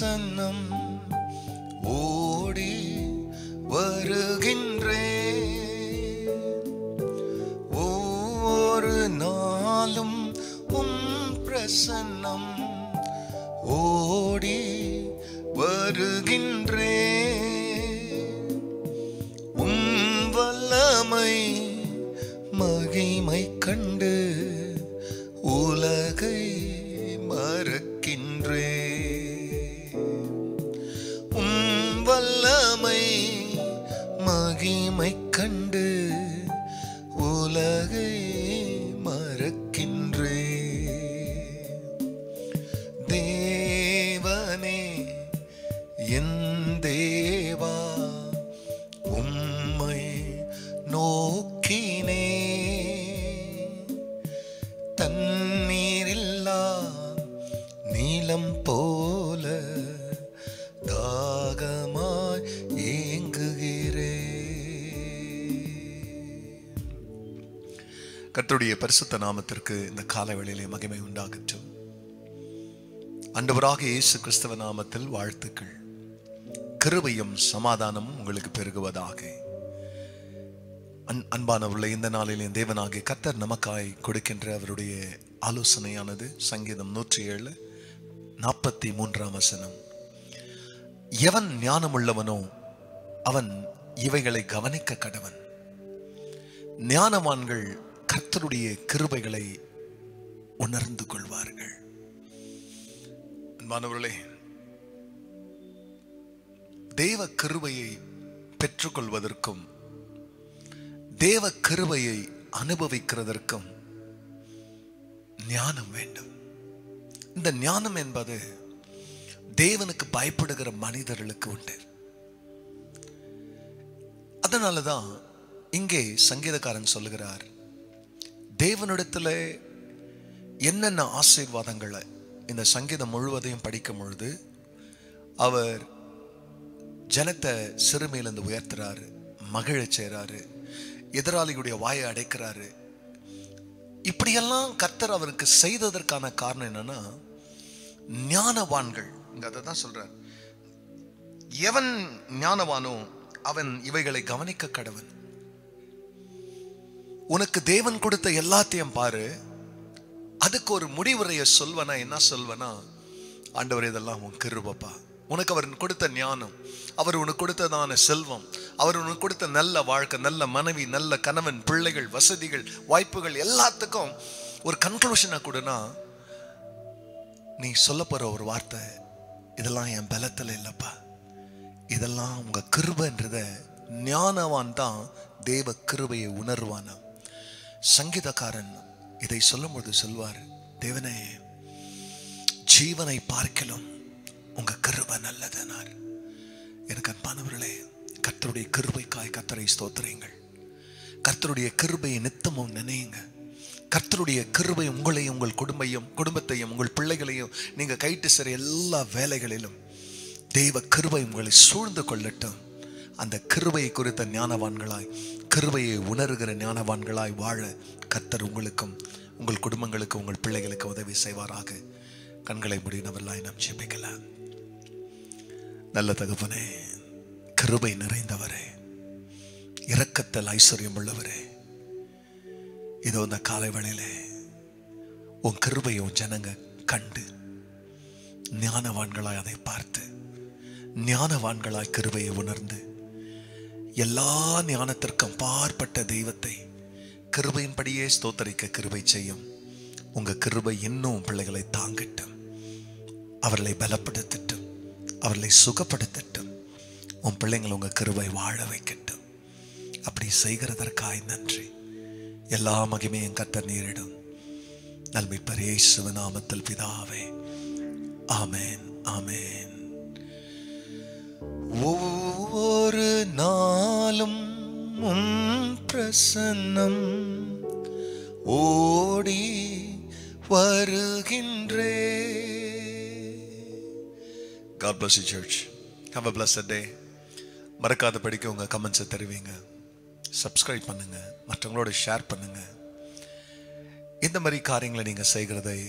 பிரசன்னம் ஓடி வருகின்றேன். ஒவ்வொரு நாளும் உம் பிரசன்னம் ஓடி வருகின்றேன். உம் வல்லமை மகிமை கண்டு உலகை மறக்கின்றேன். உம் வல்லமை மகிமை கண்டு உலகை மறக்கின்றேன். தேவனே என் தேவா உம்மை நோக்கினே. தண்ணீரில்லா நீலம் போல தாகமாய் ஏங்குகிறேன். கர்த்தருடைய பரிசுத்த நாமத்திற்கு இந்த காலவேளையிலே மகிமை உண்டாகட்டும். ஆண்டவராக இயேசு கிறிஸ்துவ நாமத்தில் வாழ்த்துக்கள். கிருபையும் சமாதானமும் உங்களுக்கு பெருகுவதாக. அன்பானவர்களே, இந்த நாளில் என் தேவனாகிய கர்த்தர் நமக்காய் கொடுக்கின்ற அவருடைய ஆலோசனையானது சங்கீதம் 107:43 எவன் ஞானமுள்ளவனோ அவன் இவைகளை கவனிக்க கடவன். ஞானவான்கள் கர்த்தருடைய கிருபைகளை உணர்ந்து கொள்வார்கள். அன்பானவர்களே, தேவ கிருபையை பெற்றுக்கொள்வதற்கும் தேவ கிருபையை அனுபவிக்கிறதற்கும் ஞானம் வேண்டும். இந்த ஞானம் என்பது தேவனுக்கு பயப்படுகிற மனிதர்களுக்கு உண்டு. அதனாலதான் இங்கே சங்கீதக்காரன் சொல்லுகிறார், தேவனிடத்தில் என்னென்ன ஆசீர்வாதங்களை இந்த சங்கீதம் முழுவதையும் படிக்கும் பொழுது அவர் ஜனத்தை சிறுமையிலிருந்து உயர்த்துறாரு, மகிழச் செய்றாரு, எதிராளிகளுடைய வாயை அடைக்கிறாரு. இப்படியெல்லாம் கர்த்தர் அவருக்கு செய்ததற்கான காரணம் என்னன்னா, ஞானவான்கள் இங்க அதை தான் சொல்றார். எவன் ஞானவானோ அவன் இவைகளை கவனிக்க கடவன். உனக்கு தேவன் கொடுத்த எல்லாத்தையும் பாரு, அதுக்கு ஒரு முடிவுரையை சொல்வனா என்ன சொல்வனா, ஆண்டவர் இதெல்லாம் உன் கிருபைப்பா. உனக்கு அவர் கொடுத்த ஞானம், அவர் உனக்கு கொடுத்ததான செல்வம், அவர் உனக்கு கொடுத்த நல்ல வாழ்க்கை, நல்ல மனைவி, நல்ல கணவன், பிள்ளைகள், வசதிகள், வாய்ப்புகள் எல்லாத்துக்கும் ஒரு கன்க்ளூஷனை கொடுனா நீ சொல்ல போற ஒரு வார்த்தை, இதெல்லாம் என் பலத்தில் இல்லப்பா, இதெல்லாம் உங்க கிருபைன்றத ஞானவான் தான் தேவ கிருபையை உணர்வானா. சங்கீதக்காரன் இதை சொல்லும்போது சொல்வார், தேவனே ஜீவனை பார்க்கலும் உங்க கிருபை நல்லதுனார். எனக்கு அன்பானவர்களே, கர்த்தருடைய கிருபைக்காய் கர்த்தரை ஸ்தோத்திரங்கள். கர்த்தருடைய கிருபையை நித்தமும் நினையுங்க. கர்த்தருடைய கிருபை உங்களையும் உங்கள் குடும்பத்தையும் உங்கள் பிள்ளைகளையும் நீங்க கைட்டு சரி எல்லா வேலைகளிலும் தெய்வ கிருபை உங்களை சூழ்ந்து கொள்ளட்டும். அந்த கிருபையை குறித்த ஞானவான்களாய், கிருபையை உணர்கிற ஞானவான்களாய் வாழ கர்த்தர் உங்களுக்கும் உங்கள் குடும்பங்களுக்கும் உங்கள் பிள்ளைகளுக்கு உதவி செய்வாராக. கண்களை முடினவர்களாய் நாம் ஜெபிக்கலாம். நல்ல தகப்பனே, கிருபை நிறைந்தவரே, இரக்கத்தில் ஐஸ்வர்யம் உள்ளவரே, இதோ இந்த காலை வேளையிலே உன் கிருபையை உன் ஜனங்க கண்டு ஞானவான்களாய் அதை பார்த்து ஞானவான்களாய் கிருபையை உணர்ந்து எல்லா ஞானத்திற்கும் பார்ப்பட்ட தெய்வத்தை கிருபையின்படியே ஸ்தோத்தரிக்க கிருபை செய்யும். உங்க கிருபை இன்னும் பிள்ளைகளை தாங்கட்டும், அவர்களை பலப்படுத்தட்டும், அவர்களை சுகப்படுத்தட்டும். உன் பிள்ளைங்களை உங்க கிருபை வாழ வைக்கட்டும். அப்படி செய்கிறதற்காய் நன்றி. எல்லா மகிமையும் கர்த்தர் நீரிடும். நல்மீட்பர் இயேசுவின் நாமத்தில் பிதாவே, ஆமென், ஆமென். ஒவ்வொரு நாளும் உம் பிரசன்னம் ஓடி வருகின்றே. God bless you, church. Have a blessed day. மறக்காத படிக்க உங்க கமெண்ட்ஸை தெரிவிங்க, சப்ஸ்கிரைப் பண்ணுங்க, மற்றவங்களோட ஷேர் பண்ணுங்க. இந்த மாதிரி காரியங்களை நீங்க செய்கிறதை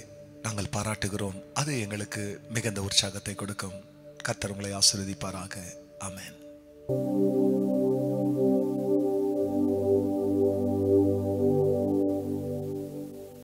நாங்கள் பாராட்டுகிறோம். அது எங்களுக்கு மிகுந்த உற்சாகத்தை கொடுக்கும். கர்த்தர் உங்களை ஆசீர்வதிப்பாராக. ஆமென்.